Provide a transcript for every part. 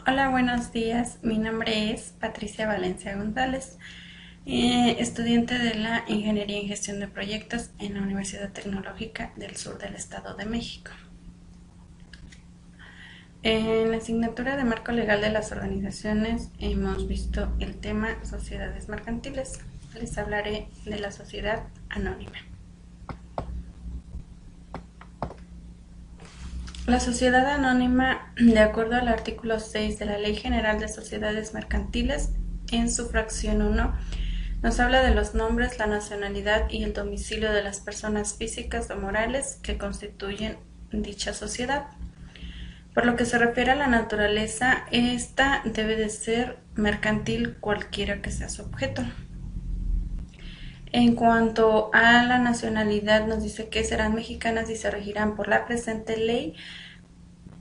Hola, buenos días. Mi nombre es Patricia Valencia González, estudiante de la Ingeniería en Gestión de Proyectos en la Universidad Tecnológica del Sur del Estado de México. En la asignatura de Marco Legal de las Organizaciones hemos visto el tema sociedades mercantiles. Les hablaré de la sociedad anónima. La sociedad anónima, de acuerdo al artículo 6 de la Ley General de Sociedades Mercantiles, en su fracción 1, nos habla de los nombres, la nacionalidad y el domicilio de las personas físicas o morales que constituyen dicha sociedad. Por lo que se refiere a la naturaleza, esta debe de ser mercantil cualquiera que sea su objeto. En cuanto a la nacionalidad, nos dice que serán mexicanas y se regirán por la presente ley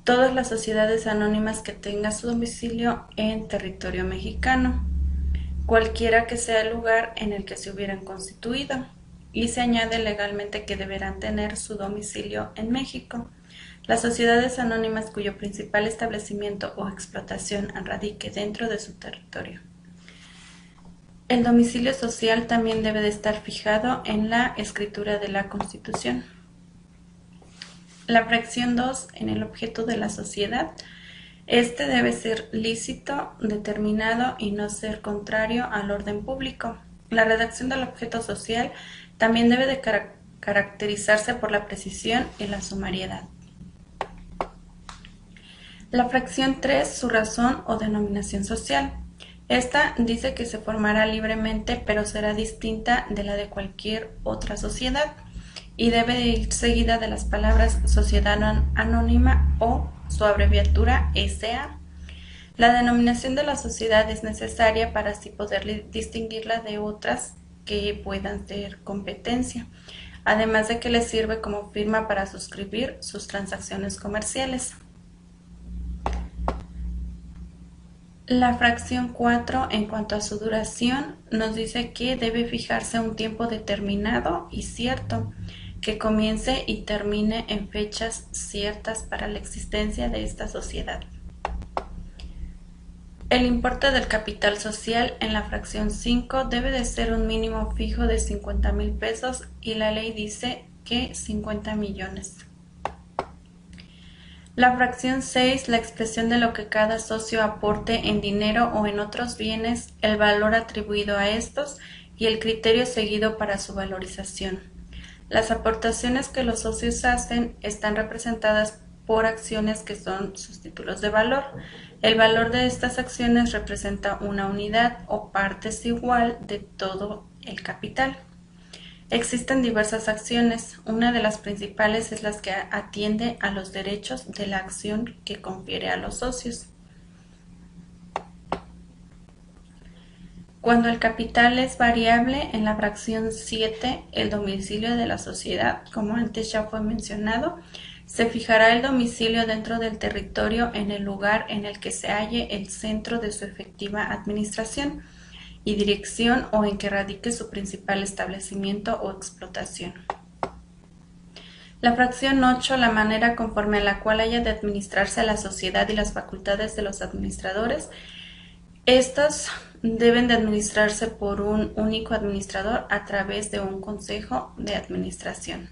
todas las sociedades anónimas que tengan su domicilio en territorio mexicano, cualquiera que sea el lugar en el que se hubieran constituido, y se añade legalmente que deberán tener su domicilio en México. Las sociedades anónimas cuyo principal establecimiento o explotación radique dentro de su territorio. El domicilio social también debe de estar fijado en la escritura de la Constitución. La fracción 2, en el objeto de la sociedad, este debe ser lícito, determinado y no ser contrario al orden público. La redacción del objeto social también debe de caracterizarse por la precisión y la sumariedad. La fracción 3, su razón o denominación social. Esta dice que se formará libremente, pero será distinta de la de cualquier otra sociedad y debe de ir seguida de las palabras sociedad anónima o su abreviatura SA. La denominación de la sociedad es necesaria para así poder distinguirla de otras que puedan ser competencia, además de que le sirve como firma para suscribir sus transacciones comerciales. La fracción 4, en cuanto a su duración, nos dice que debe fijarse un tiempo determinado y cierto, que comience y termine en fechas ciertas para la existencia de esta sociedad. El importe del capital social en la fracción 5 debe de ser un mínimo fijo de 50,000 pesos y la ley dice que 50 millones. La fracción 6, la expresión de lo que cada socio aporte en dinero o en otros bienes, el valor atribuido a estos y el criterio seguido para su valorización. Las aportaciones que los socios hacen están representadas por acciones que son sus títulos de valor. El valor de estas acciones representa una unidad o partes igual de todo el capital. Existen diversas acciones. Una de las principales es la que atiende a los derechos de la acción que confiere a los socios. Cuando el capital es variable, en la fracción 7, el domicilio de la sociedad, como antes ya fue mencionado, se fijará el domicilio dentro del territorio en el lugar en el que se halle el centro de su efectiva administración y dirección o en que radique su principal establecimiento o explotación. La fracción 8, la manera conforme a la cual haya de administrarse la sociedad y las facultades de los administradores. Estas deben de administrarse por un único administrador a través de un consejo de administración.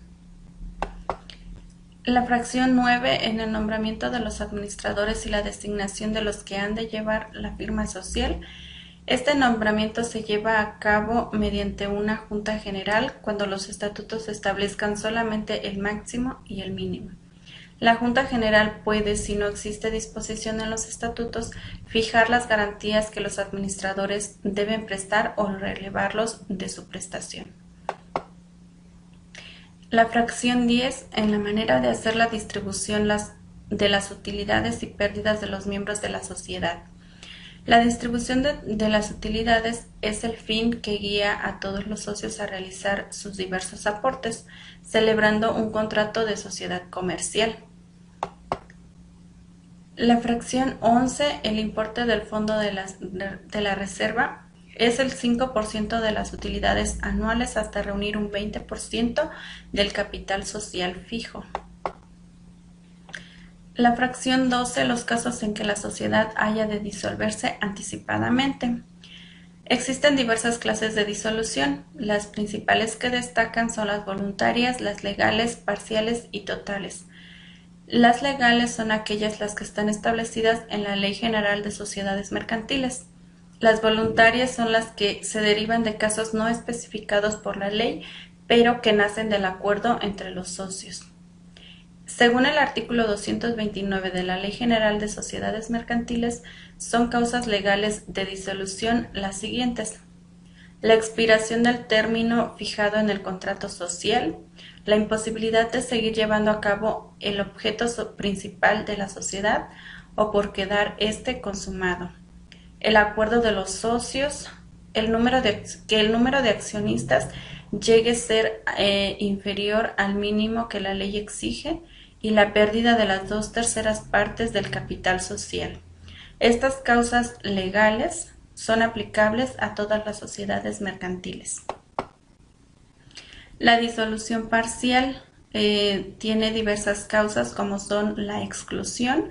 La fracción 9, en el nombramiento de los administradores y la designación de los que han de llevar la firma social. Este nombramiento se lleva a cabo mediante una junta general cuando los estatutos establezcan solamente el máximo y el mínimo. La Junta General puede, si no existe disposición en los estatutos, fijar las garantías que los administradores deben prestar o relevarlos de su prestación. La fracción 10, en la manera de hacer la distribución de las utilidades y pérdidas de los miembros de la sociedad. La distribución de las utilidades es el fin que guía a todos los socios a realizar sus diversos aportes, celebrando un contrato de sociedad comercial. La fracción 11, el importe del fondo de la reserva, es el 5% de las utilidades anuales hasta reunir un 20% del capital social fijo. La fracción 12, los casos en que la sociedad haya de disolverse anticipadamente. Existen diversas clases de disolución. Las principales que destacan son las voluntarias, las legales, parciales y totales. Las legales son aquellas las que están establecidas en la Ley General de Sociedades Mercantiles. Las voluntarias son las que se derivan de casos no especificados por la ley, pero que nacen del acuerdo entre los socios. Según el artículo 229 de la Ley General de Sociedades Mercantiles, son causas legales de disolución las siguientes: la expiración del término fijado en el contrato social, la imposibilidad de seguir llevando a cabo el objeto principal de la sociedad o por quedar éste consumado, el acuerdo de los socios, que el número de accionistas llegue a ser inferior al mínimo que la ley exige, y la pérdida de las 2/3 partes del capital social. Estas causas legales son aplicables a todas las sociedades mercantiles. La disolución parcial tiene diversas causas, como son la exclusión,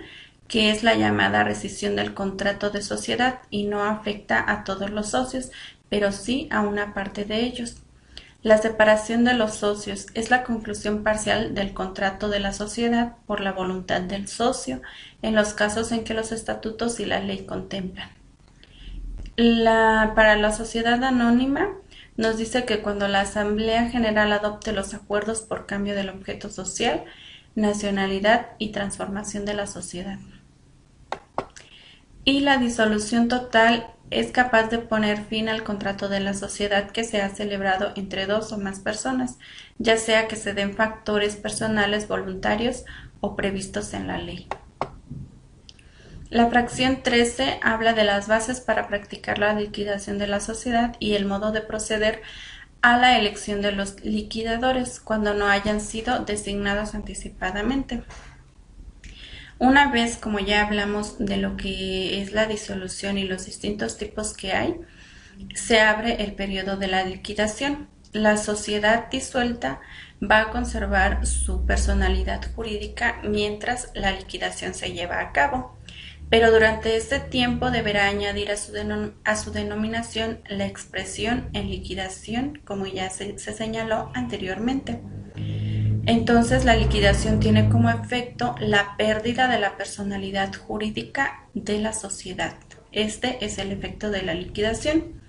que es la llamada rescisión del contrato de sociedad y no afecta a todos los socios, pero sí a una parte de ellos. La separación de los socios es la conclusión parcial del contrato de la sociedad por la voluntad del socio, en los casos en que los estatutos y la ley contemplan. Para la sociedad anónima nos dice que cuando la Asamblea General adopte los acuerdos por cambio del objeto social, nacionalidad y transformación de la sociedad. Y la disolución total es capaz de poner fin al contrato de la sociedad que se ha celebrado entre dos o más personas, ya sea que se den factores personales voluntarios o previstos en la ley. La fracción 13 habla de las bases para practicar la liquidación de la sociedad y el modo de proceder a la elección de los liquidadores cuando no hayan sido designados anticipadamente. Una vez, como ya hablamos de lo que es la disolución y los distintos tipos que hay, se abre el periodo de la liquidación. La sociedad disuelta va a conservar su personalidad jurídica mientras la liquidación se lleva a cabo, pero durante este tiempo deberá añadir a su denominación la expresión en liquidación, como ya se señaló anteriormente. Entonces, la liquidación tiene como efecto la pérdida de la personalidad jurídica de la sociedad. Este es el efecto de la liquidación.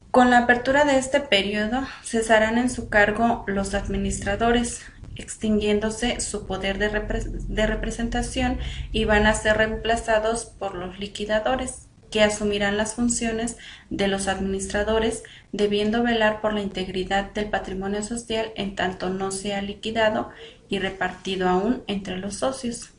Con la apertura de este periodo, cesarán en su cargo los administradores, extinguiéndose su poder de representación, y van a ser reemplazados por los liquidadores, que asumirán las funciones de los administradores, debiendo velar por la integridad del patrimonio social en tanto no sea liquidado y repartido aún entre los socios.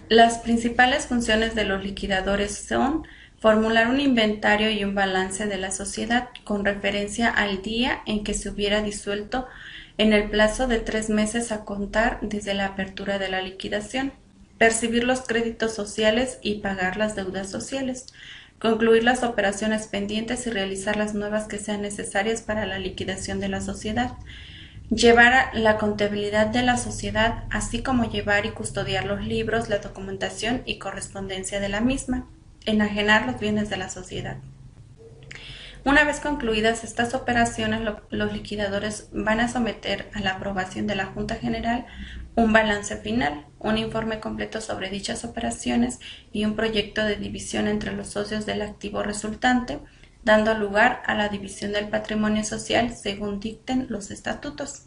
Las principales funciones de los liquidadores son formular un inventario y un balance de la sociedad con referencia al día en que se hubiera disuelto, en el plazo de 3 meses a contar desde la apertura de la liquidación, percibir los créditos sociales y pagar las deudas sociales, concluir las operaciones pendientes y realizar las nuevas que sean necesarias para la liquidación de la sociedad, llevar la contabilidad de la sociedad, así como llevar y custodiar los libros, la documentación y correspondencia de la misma, enajenar los bienes de la sociedad. Una vez concluidas estas operaciones, los liquidadores van a someter a la aprobación de la Junta General un balance final, un informe completo sobre dichas operaciones y un proyecto de división entre los socios del activo resultante, dando lugar a la división del patrimonio social según dicten los estatutos.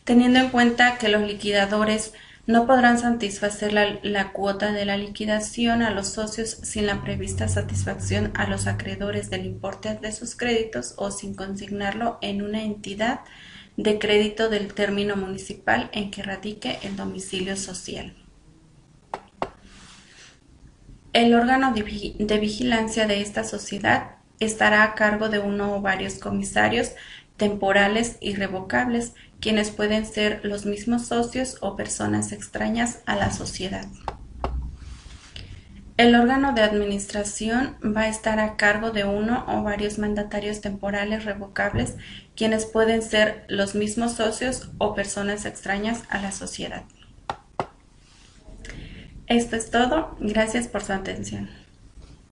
Teniendo en cuenta que los liquidadores no podrán satisfacer la cuota de la liquidación a los socios sin la prevista satisfacción a los acreedores del importe de sus créditos o sin consignarlo en una entidad de crédito del término municipal en que radique el domicilio social. El órgano de vigilancia de esta sociedad estará a cargo de uno o varios comisarios temporales irrevocables, quienes pueden ser los mismos socios o personas extrañas a la sociedad. El órgano de administración va a estar a cargo de uno o varios mandatarios temporales revocables, quienes pueden ser los mismos socios o personas extrañas a la sociedad. Esto es todo. Gracias por su atención.